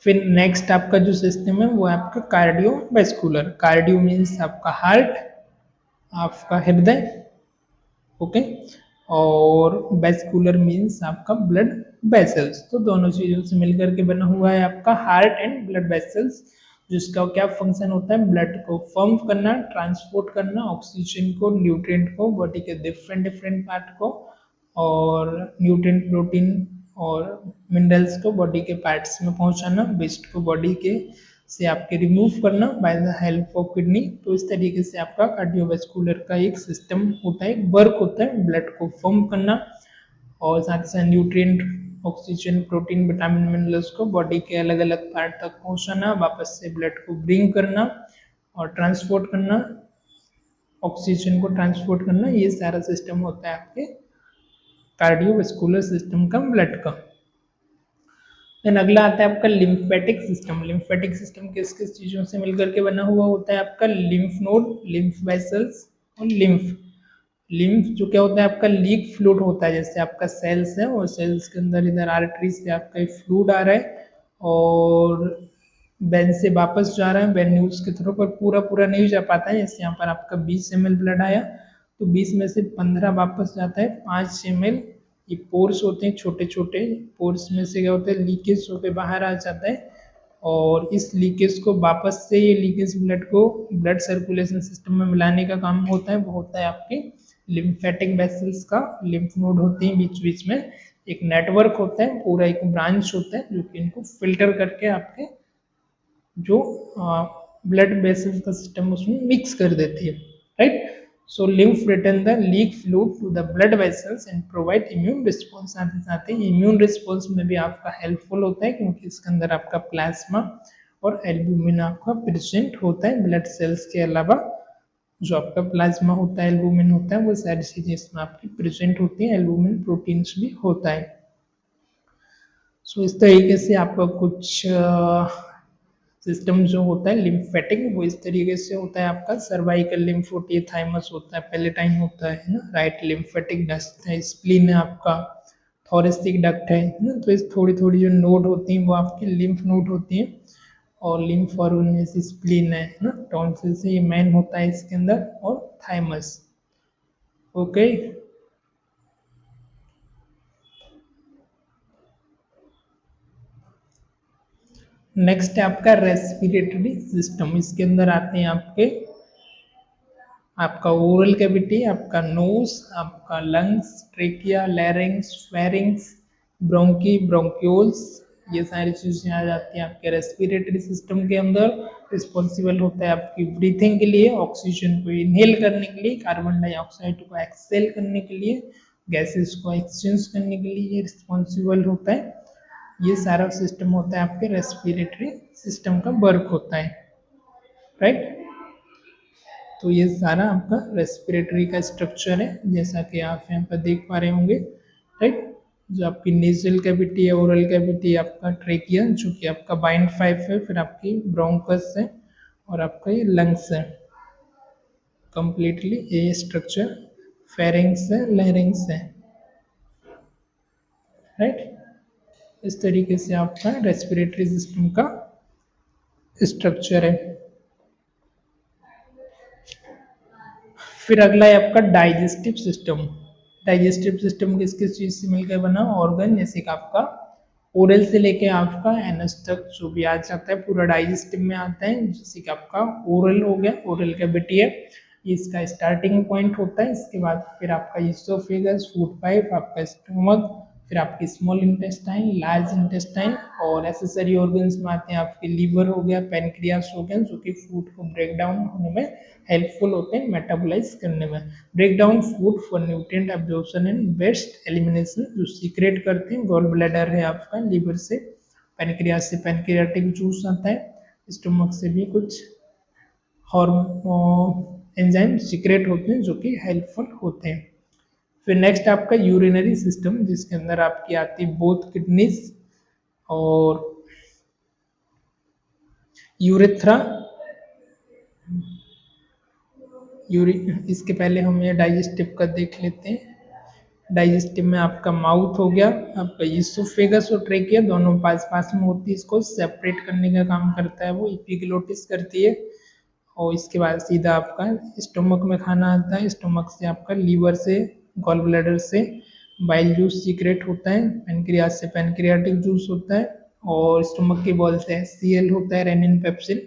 फिर नेक्स्ट आपका जो सिस्टम है वो है आपका कार्डियोवैस्कुलर। कार्डियो मीन्स आपका हार्ट, आपका हृदय, ओके। और वेस्कुलर मीन्स आपका ब्लड वेसल्स। तो दोनों चीजों से मिलकर के बना हुआ है आपका हार्ट एंड ब्लड वेसल्स, जिसका क्या फंक्शन होता है? ब्लड को पंप करना, ट्रांसपोर्ट करना, ऑक्सीजन को, न्यूट्रिएंट को बॉडी के डिफरेंट डिफरेंट पार्ट को, और न्यूट्रिएंट, प्रोटीन और मिनरल्स को बॉडी के पार्ट्स में पहुंचाना, वेस्ट को बॉडी के से आपके रिमूव करना by the help of kidney. तो इस तरीके से आपका कार्डियोवैस्कुलर का एक सिस्टम होता है, वर्क होता है, ब्लड को पंप करना और साथ ही साथ nutrient, oxygen, protein, vitamin, minerals को बॉडी के अलग अलग पार्ट तक पहुंचाना, वापस से ब्लड को ब्रिंग करना और ट्रांसपोर्ट करना, ऑक्सीजन को ट्रांसपोर्ट करना। ये सारा सिस्टम होता है आपके कार्डियोवैस्कुलर सिस्टम का, ब्लड का। देन अगला आता है आपका लिम्फेटिक सिस्टम। लिम्फेटिक सिस्टम किस किस चीजों से मिलकर के बना हुआ होता है? आपका लिम्फ नोड, लिम्फ वेसल्स और लिम्फ। लिम्फ जो क्या होता है? आपका लीक फ्लूइड होता है, जैसे आपका सेल्स है और सेल्स के अंदर इधर आर्टरी से आपका एक फ्लूइड आ रहा है और वेन से वापस जा रहा है, वेन न्यूज के थ्रू, पर पूरा पूरा नहीं जा पाता है। जैसे यहाँ पर आपका 20 ml ब्लड आया तो 20 में से 15 वापस जाता है, 5 ml ये पोर्स होते हैं, छोटे छोटे पोर्स में से क्या होता है? लीकेज होकर बाहर आ जाता है और इस लीकेज को वापस से, ये लीकेज ब्लड को ब्लड सर्कुलेशन सिस्टम में मिलाने का काम होता है, वो होता है आपके लिम्फेटिक वेसल्स का। लिम्फ नोड होते हैं बीच बीच में, एक नेटवर्क होता है, पूरा एक ब्रांच होता है जो कि इनको फिल्टर करके आपके जो ब्लड वेसल्स का सिस्टम उसमें मिक्स कर देती है, right. So lymph return the leak fluid to the blood vessels and provide immune response. साथ ही साथ ही इम्यून रिस्पॉन्स में भी आपका हेल्पफुल होता है, क्योंकि इसके अंदर आपका प्लाज्मा और एल्बुमिन आपका प्रेजेंट होता है ब्लड सेल्स के अलावा। जो आपका प्लाज्मा होता है, एल्बुमिन होता है, वो सारी चीजें इसमें आपकी प्रेजेंट होती है, एल्बुमिन प्रोटीन्स भी होता है। सो इस तरीके से आपका कुछ सिस्टम जो होता है लिम्फेटिक, वो इस तरीके से होता है। आपका सर्वाइकल लिम्फ होती है, थाइमस होता है, पेलेटाइन होता है ना, राइट लिम्फेटिक डक्ट है, स्प्लीन है आपका, थोरेसिक डक्ट है ना। तो इस थोड़ी थोड़ी जो नोड होती हैं वो आपकी लिम्फ नोड होती हैं और लिम्फ ऑर्गन में से स्प्लीन है ना, टॉन्सिल से ये मैन होता है इसके अंदर, और थाइमस, ओके। नेक्स्ट है आपका रेस्पिरेटरी सिस्टम। इसके अंदर आते हैं आपका ओरल कैविटी, आपका नोज, आपका lungs, trachea, लैरिंग्स, pharynx, bronchi, bronchioles, ये सारी चीजें आ जाती हैं आपके रेस्पिरेटरी सिस्टम के अंदर। रिस्पॉन्सिबल होता है आपकी ब्रीथिंग के लिए, ऑक्सीजन को इनहेल करने के लिए, कार्बन डाइऑक्साइड को एक्सहेल करने के लिए, गैसेस को एक्सचेंज करने के लिए ये रिस्पॉन्सिबल होता है। ये सारा सिस्टम होता है आपके रेस्पिरेटरी सिस्टम का वर्क होता है, राइट। तो ये सारा आपका रेस्पिरेटरी का स्ट्रक्चर है, जैसा कि आप यहाँ पर देख पा रहे होंगे, राइट। जो आपकी नेजल कैविटी है, ओरल कैविटी, आपका ट्रेकिया जो कि आपका बाइंड पाइप है, फिर आपकी ब्रोंकस है और आपका ये लंग्स है, कंप्लीटली ये स्ट्रक्चर। फेरिंग्स है, लैरिंग्स है, राइट। इस तरीके से आपका रेस्पिरेटरी सिस्टम का स्ट्रक्चर है। फिर अगला है आपका डाइजेस्टिव सिस्टम। डाइजेस्टिव सिस्टम किस किस चीज से मिलकर बना, ऑर्गन, जैसे कि आपका ओरल से लेके आपका एनस तक जो भी आ जाता है पूरा डाइजेस्टिव में आता है। जैसे कि आपका ओरल हो गया, ओरल कैविटी है, ये इसका स्टार्टिंग पॉइंट होता है। इसके बाद फिर आपका इसोफेगस, फूड पाइप, आपका स्टमक, फिर आपकी स्मॉल इंटेस्टाइन, लार्ज इंटेस्टाइन, और एसेसरी ऑर्गन्स में आते हैं आपके लीवर हो गया, पेनक्रियास हो गया, जो कि फूड को ब्रेक डाउन होने में हेल्पफुल होते हैं, मेटाबोलाइज करने में। Break down food for nutrient absorption and best elimination, जो सीक्रेट करते हैं। गॉल ब्लैडर है आपका, लीवर से, पेनक्रियास से पेनक्रियाटिक जूस आता है, स्टमक से भी कुछ हार्मोन एंजाइम सीक्रेट होते हैं जो कि हेल्पफुल होते हैं। फिर नेक्स्ट आपका यूरिनरी सिस्टम, जिसके अंदर आपकी आती है बोथ किडनीज और यूरेथ्रा। इसके पहले हम ये डाइजेस्टिव का देख लेते हैं। डाइजेस्टिव में आपका माउथ हो गया, आपका इसोफेगस और ट्रेकिया दोनों पास पास में होती है, इसको सेपरेट करने का काम करता है वो, एपिग्लोटिस करती है। और इसके बाद सीधा आपका स्टोमक में खाना आता है, स्टोमक से आपका लीवर से, गॉल ब्लैडर से बाइल जूस सीक्रेट होता है, पेनक्रियास से पेनक्रियाटिक जूस होता है, और स्टोमक की बॉल से HCl होता है, रेनिन पेप्सिन,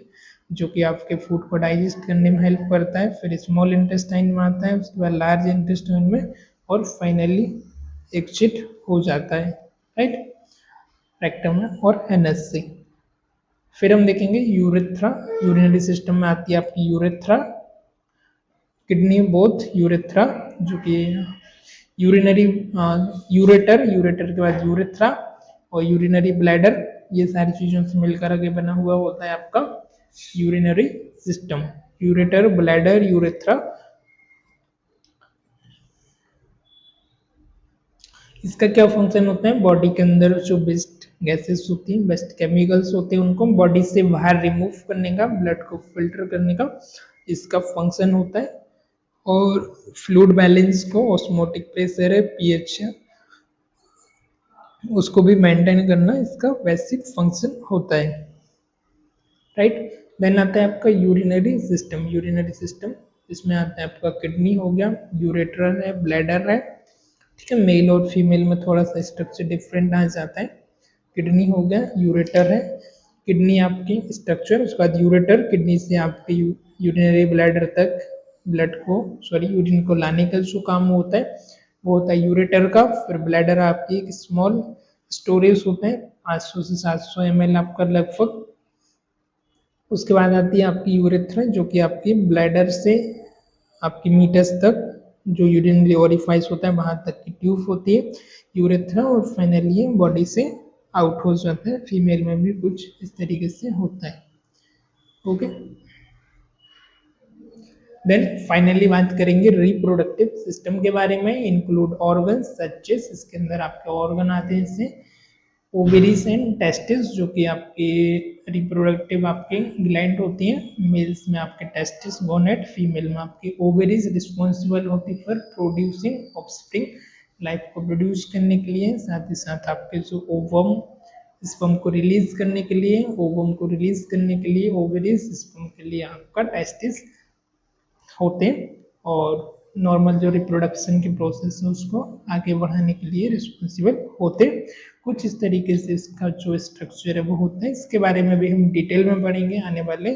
जो कि आपके फूड को डाइजेस्ट करने में हेल्प करता है। फिर स्मॉल इंटेस्टाइन में आता है, उसके बाद लार्ज इंटेस्टाइन में, और फाइनली एग्जिट हो जाता है, राइट, रेक्टम में और एनस से। फिर हम देखेंगे यूरेथ्रा। यूरिनरी सिस्टम में आती है आपकी यूरेथ्रा, किडनी बोथ यूरेथ्रा, जो कि यूरिनरी यूरेटर, यूरेटर के बाद यूरेथ्रा और यूरिनरी ब्लैडर, ये सारी चीजों से मिलकर आगे बना हुआ होता है आपका urinary system. Ureter, bladder, urethra. इसका क्या फंक्शन होता है, बॉडी के अंदर जो बेस्ट गैसेस होती हैं, बेस्ट केमिकल्स होते हैं, उनको बॉडी से बाहर रिमूव करने का, ब्लड को फिल्टर करने का इसका फंक्शन होता है। और फ्लूइड बैलेंस को, ऑस्मोटिक प्रेशर है, पीएच है, उसको भी मेंटेन करना इसका बेसिक फंक्शन होता है, राइट। देन आता है आपका यूरिनरी सिस्टम। यूरिनरी सिस्टम इसमें आता है आपका किडनी हो गया, यूरेटर है, ब्लैडर है, ठीक है। मेल और फीमेल में थोड़ा सा स्ट्रक्चर डिफरेंट आ जाता है। किडनी हो गया, यूरेटर है, किडनी आपकी स्ट्रक्चर, उसके बाद यूरेटर, किडनी से आपके यूरिनरी ब्लैडर तक यूरिन को लाने का जो काम होता है वो होता है यूरेटर का। फिर ब्लैडर आपकी एक स्मॉल स्टोरेज होता है, 500 से 700 ml आपका लगभग। उसके बाद आती है आपकी यूरेथ्रा, जो कि आपकी ब्लैडर से आपकी मीटस तक जो यूरिनरी ओरिफाइस होता है वहां तक की ट्यूब होती है यूरेथ्रा, और फाइनली ये बॉडी से आउट हो जाता है। फीमेल में भी कुछ इस तरीके से होता है, ओके। देन फाइनली बात करेंगे रिप्रोडक्टिव सिस्टम के बारे में। इंक्लूड ऑर्गन सच एज, इसके अंदर आपके ऑर्गन आते हैं जैसे ओवेरीज एंड टेस्टिस, जो कि आपके रिप्रोडक्टिव आपके ग्लैंड होती हैं। मेल्स में आपके टेस्टिस, गोनेट, फीमेल में आपकी ओवेरीज रिस्पॉन्सिबल होती फॉर प्रोड्यूसिंग ऑफस्प्रिंग, लाइफ को प्रोड्यूस करने के लिए। साथ ही साथ आपके जो ओवम, स्पर्म को रिलीज करने के लिए, ओवम को रिलीज करने के लिए ओवेरीज, स्पर्म के लिए आपका टेस्टिस होते हैं, और नॉर्मल जो रिप्रोडक्शन की प्रोसेस है उसको आगे बढ़ाने के लिए रिस्पॉन्सिबल होते हैं। कुछ इस तरीके से इसका जो स्ट्रक्चर है वो होता है। इसके बारे में भी हम डिटेल में पढ़ेंगे आने वाले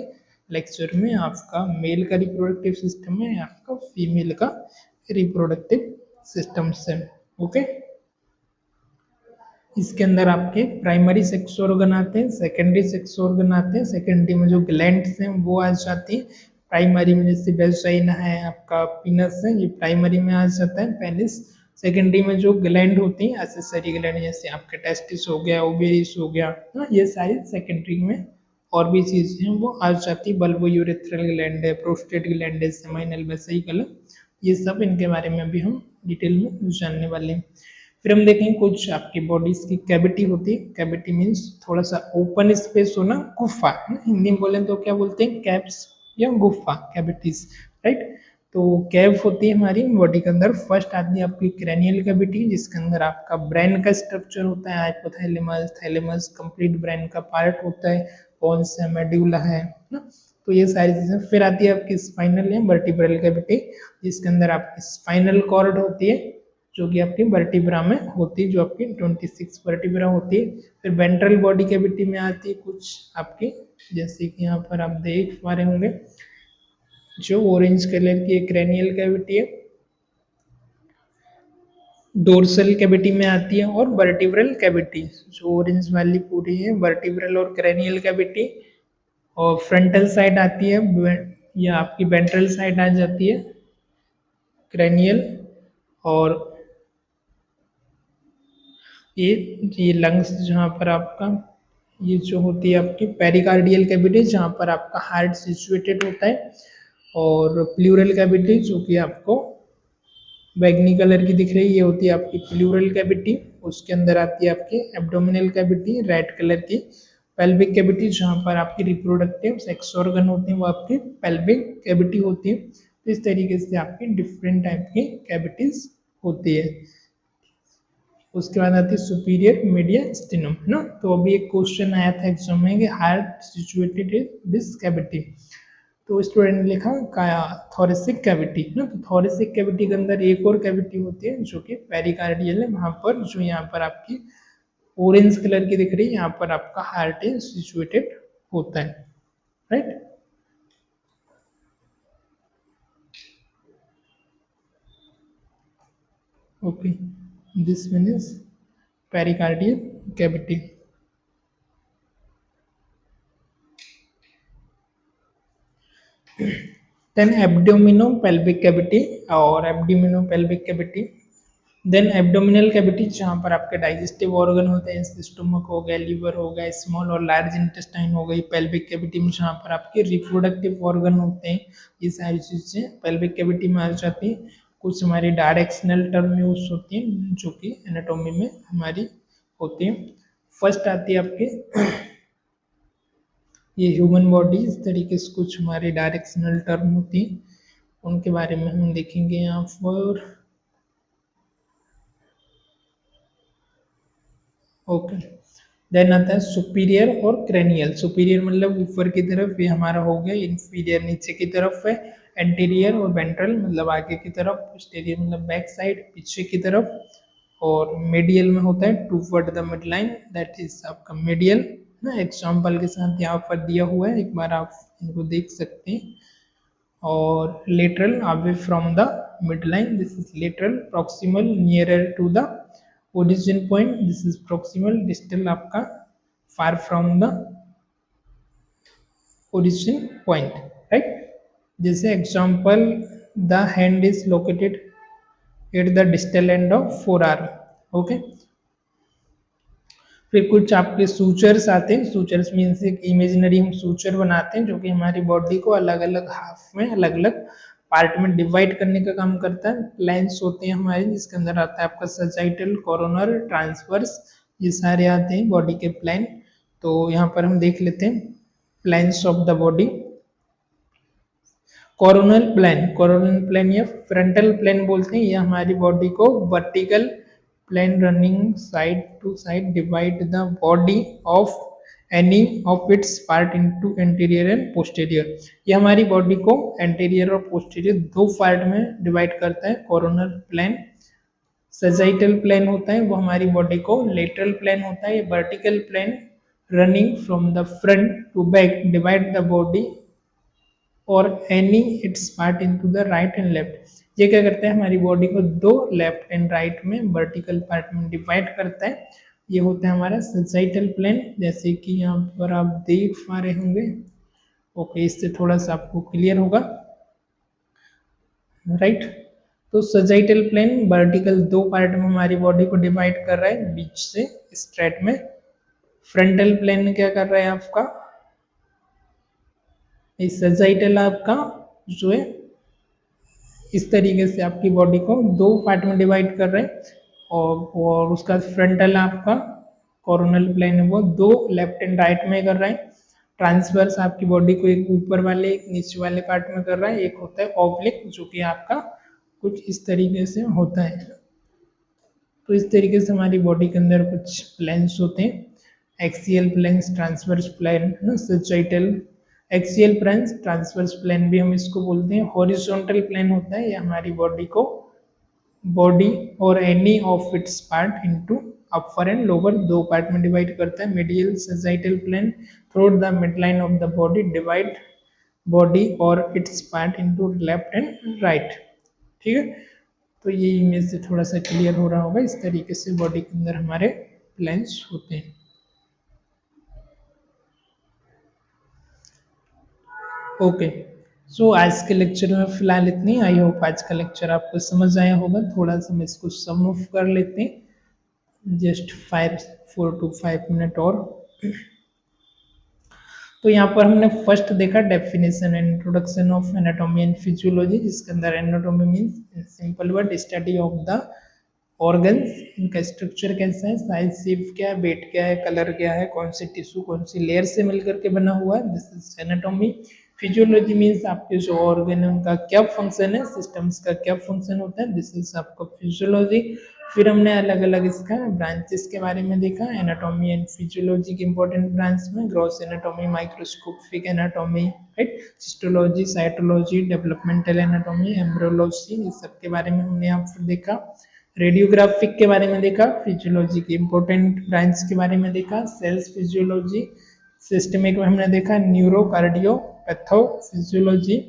लेक्चर में। आपका मेल का रिप्रोडक्टिव सिस्टम है, आपका फीमेल का रिप्रोडक्टिव सिस्टम है, ओके। इसके अंदर आपके प्राइमरी सेक्स ऑर्गन आते हैं, सेकेंडरी सेक्स ऑर्गन आते हैं। सेकेंडरी में जो ग्लैंड्स हैं वो आ जाती है। प्राइमरी में जैसे वेजाइना है, आपका पीनस है, ये प्राइमरी में आ जाता है, पेनिस। सेकेंडरी में जो ग्लैंड होती हैं, एक्सेसरी ग्लैंड, जैसे आपके टेस्टिस हो गया, ओवेरिस हो गया, ये सारी सेकेंडरी में और भी चीजें हैं वो आ जाती है। बल्बो यूरेथ्रल ग्लैंड है, प्रोस्टेट ग्लैंड है, सेमाइनल वेसिकल, ये सब इनके बारे में भी हम डिटेल में जानने वाले हैं। फिर हम देखेंगे कुछ आपकी बॉडीज की कैविटी होती है। कैविटी मीन्स थोड़ा सा ओपन स्पेस होना, गुफा, हिंदी में बोले तो क्या बोलते हैं, कैव्स या गुफा, कैविटीज, राइट। तो कैव होती है हमारी बॉडी के अंदर। फर्स्ट आती है आपकी क्रेनियल कैविटी, जिसके अंदर आपका ब्रेन का स्ट्रक्चर होता है, हाइपोथैलेमस, थैलेमस कंप्लीट ब्रेन का पार्ट होता है, पोन्स है, मेडुला है ना। तो ये सारी चीज़ें। फिर आती है आपकी स्पाइनल या वर्टिब्रल कैविटी, जिसके अंदर आपकी स्पाइनल कॉर्ड होती है जो कि आपकी वर्टिब्रा में होती है, जो आपकी 26 वर्टिब्रा होती है। फिर वेंट्रल बॉडी कैविटी में आती है कुछ आपकी, जैसे कि यहाँ पर आप देख पा रहे होंगे, जो ऑरेंज कलर की एक क्रेनियल कैविटी है, डोर्सल कैविटी में आती है, और वर्टिब्रल कैविटी जो ऑरेंज वाली पूरी है वर्टिब्रल और क्रेनियल कैविटी। और फ्रंटल साइड आती है या आपकी वेंट्रल साइड आ जाती है क्रेनियल। और ये लंग्स जहाँ पर आपका ये जो होती है आपकी पेरिकार्डियल कैविटी, जहाँ पर आपका हार्ट सिचुएटेड होता है। और प्लूरल कैविटी जो कि आपको बैगनी कलर की दिख रही है, ये होती है आपकी प्लूरल कैविटी। उसके अंदर आती है आपकी एब्डोमिनल कैविटी रेड कलर की। पेल्विक कैविटी जहाँ पर आपकी रिप्रोडक्टिव सेक्स ऑर्गन होते हैं वो आपकी पेल्विक कैविटी होती है। तो इस तरीके से आपकी डिफरेंट टाइप की कैविटीज होती है। उसके बाद आती है सुपीरियर मीडिया स्टेनम, है ना। तो अभी एक क्वेश्चन आया था एग्जाम में कि heart situated in this cavity, तो स्टूडेंट ने लिखा थोरेसिक कैविटी ना। तो थोरेसिक कैविटी के अंदर एक और कैविटी होती है जो कि पेरिकार्डियल है, वहां पर जो यहाँ पर आपकी ऑरेंज कलर की दिख रही है, यहाँ पर आपका हार्ट सिचुएटेड होता है, right. Okay, this one is pericardial cavity. Then abdominopelvic cavity और abdominopelvic cavity. Then abdominal cavity जहाँ पर आपके डाइजेस्टिव ऑर्गन होते हैं, स्टमक हो गया, लीवर हो गया, स्मॉल और लार्ज इंटेस्टाइन हो गई। पेल्विक कैविटी में जहाँ पर आपके रिप्रोडक्टिव ऑर्गन होते हैं, ये सारी चीजें पेल्विक कैविटी में आ जाती हैं। कुछ हमारी डायरेक्शनल टर्म यूज होती हैं जो कि एनाटॉमी में हमारी होती है। फर्स्ट आती है आपके ये ह्यूमन बॉडी, इस तरीके से कुछ हमारी डायरेक्शनल टर्म होती हैं, उनके बारे में हम देखेंगे यहाँ पर। ओके, देन आता है सुपीरियर और क्रेनियल। सुपीरियर मतलब ऊपर की तरफ, ये हमारा हो गया। इंफीरियर नीचे की तरफ है। एंटीरियर और वेंट्रल मतलब आगे की तरफ। पोस्टीरियर मतलब बैक साइड पीछे की तरफ। और मीडियल में होता है toward the mid line, that is आपका मीडियल ना। एग्जाम्पल के साथ यहाँ पर दिया हुआ है, एक बार आप इनको देख सकते हैं। और lateral away from the mid line, this is lateral. Proximal nearer to the origin point, this is proximal. Distal आपका far from the origin point, right. जैसे example, the hand is located at the distal end of forearm. Okay, फिर कुछ आपके sutures आते हैं। Sutures means एक imaginary हम suture बनाते हैं जो कि हमारी बॉडी को अलग अलग हाफ में, अलग अलग पार्ट में डिवाइड करने का काम करता है। प्लान्स होते हैं हमारे, जिसके अंदर आता है आपका सजाइटल, कोरोनर, ट्रांसवर्स, ये सारे आते हैं बॉडी के प्लान। तो यहाँ पर हम देख लेते हैं planes of the body. Coronal plane या फ्रंटल प्लान बोलते हैं, ये हमारी बॉडी को vertical plane running side to side divide the body of any of its part into anterior and posterior. ये हमारी बॉडी को एंटीरियर और पोस्टीरियर दो पार्ट में डिवाइड करता है कोरोनल प्लान। सजाइटल प्लान होता है वो हमारी बॉडी को लेटरल प्लान होता है। Vertical plane running from the front to back divide the body और any its part into the right and left. ये क्या करता है, हमारी बॉडी को दो लेफ्ट एंड राइट में वर्टिकल पार्ट में डिवाइड करता है। ये होता है हमारा सजाइटल प्लेन, जैसे कि यहाँ पर आप देख पा रहे होंगे। ओके, इससे थोड़ा सा आपको क्लियर होगा, राइट। तो सजाइटल प्लेन वर्टिकल दो पार्ट में हमारी बॉडी को डिवाइड कर रहा है बीच से स्ट्रेट में। फ्रंटल प्लेन क्या कर रहा है आपका, इस सजाइटल आपका जो है इस तरीके से आपकी बॉडी को दो पार्ट में डिवाइड कर रहे हैं। और उसका फ्रंटल आपका कोरोनल प्लेन है वो दो लेफ्ट एंड राइट में कर रहा है। ट्रांसवर्स आपकी बॉडी को एक ऊपर वाले एक नीचे वाले पार्ट में कर रहा है। एक होता है ऑब्लिक जो कि आपका कुछ इस तरीके से होता है। तो इस तरीके से हमारी बॉडी के अंदर कुछ प्लेन्स होते हैं, axial planes, transverse plane, sagittal, axial plane, transverse plane भी हम इसको बोलते हैं। हॉरिजॉन्टल प्लेन होता है ये हमारी बॉडी और any of its part into upper and lower दो पार्ट में डिवाइड करता है। Medial sagittal plane through the mid line of the body divide body और its part into left and right. ठीक है, तो ये इमेज से थोड़ा सा क्लियर हो रहा होगा। इस तरीके से बॉडी के अंदर हमारे प्लेन्स होते हैं। ओके, सो आज के लेक्चर में फिलहाल इतनी। आई होप आज का लेक्चर आपको समझ आया होगा। थोड़ा सा हम इसको सम ऑफ कर लेते हैं, जस्ट 4 to 5 मिनट और। तो यहाँ पर हमने फर्स्ट देखा definition and introduction of anatomy and physiology, जिसके अंदर anatomy means simple word study of the organs, इनका स्ट्रक्चर कैसा है, साइज शेप क्या है, वेट क्या है, कलर क्या है, कौन से टिश्यू कौन सी लेयर से मिलकर के बना हुआ है, this is anatomy. Physiology means आपके जो ऑर्गन है उनका क्या फंक्शन है, सिस्टम्स का क्या फंक्शन होता है, दिस इज आपका फिजियोलॉजी। फिर हमने अलग अलग इसका ब्रांचेस के बारे में देखा एनाटॉमी एंड फिजियोलॉजी के इंपॉर्टेंट ब्रांच में, gross anatomy, microscopic anatomy, right, histology, cytology, developmental anatomy, embryology, इस सब के बारे में हमने यहाँ पर देखा। रेडियोग्राफिक के बारे में देखा, फिजियोलॉजी के इंपॉर्टेंट ब्रांच के बारे में देखा, सेल्स फिजियोलॉजी, सिस्टमिक में हमने देखा न्यूरो, कार्डियो, पैथो फिजियोलॉजी,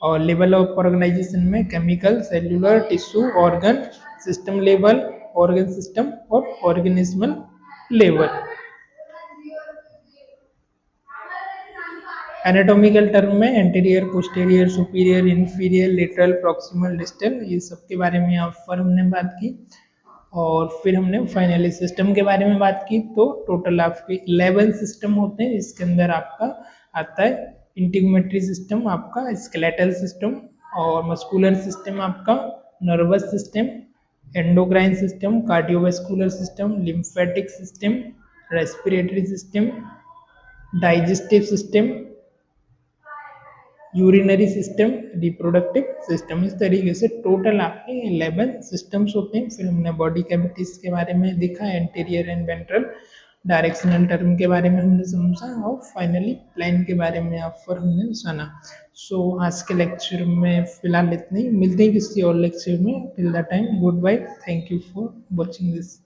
और लेवल ऑफ ऑर्गेनाइजेशन में chemical, cellular, tissue, organ, system level, organ system और ऑर्गेनिज्मल लेवल। एनाटॉमिकल टर्म में anterior, posterior, superior, inferior, lateral, proximal, distal, ये सब के बारे में यहाँ पर हमने बात की। और फिर हमने फाइनली सिस्टम के बारे में बात की। तो टोटल आपके 11 सिस्टम होते हैं। इसके अंदर आपका आता है इंटीग्यूमेटरी सिस्टम, आपका स्केलेटल सिस्टम, और मस्कुलर सिस्टम आपका, nervous system, endocrine system, cardiovascular system, lymphatic system, respiratory system, digestive system, urinary system, reproductive system. इस तरीके से टोटल आपके 11 सिस्टम्स होते हैं। फिर हमने बॉडी कैविटीज के बारे में देखा, anterior and ventral, directional term के बारे में हमने समझा, और फाइनली प्लेन के बारे में आप पर हमने जाना। सो आज के लेक्चर में फिलहाल इतनी, मिलते हैं किसी और लेक्चर में। Till the time, good bye, thank you for watching this.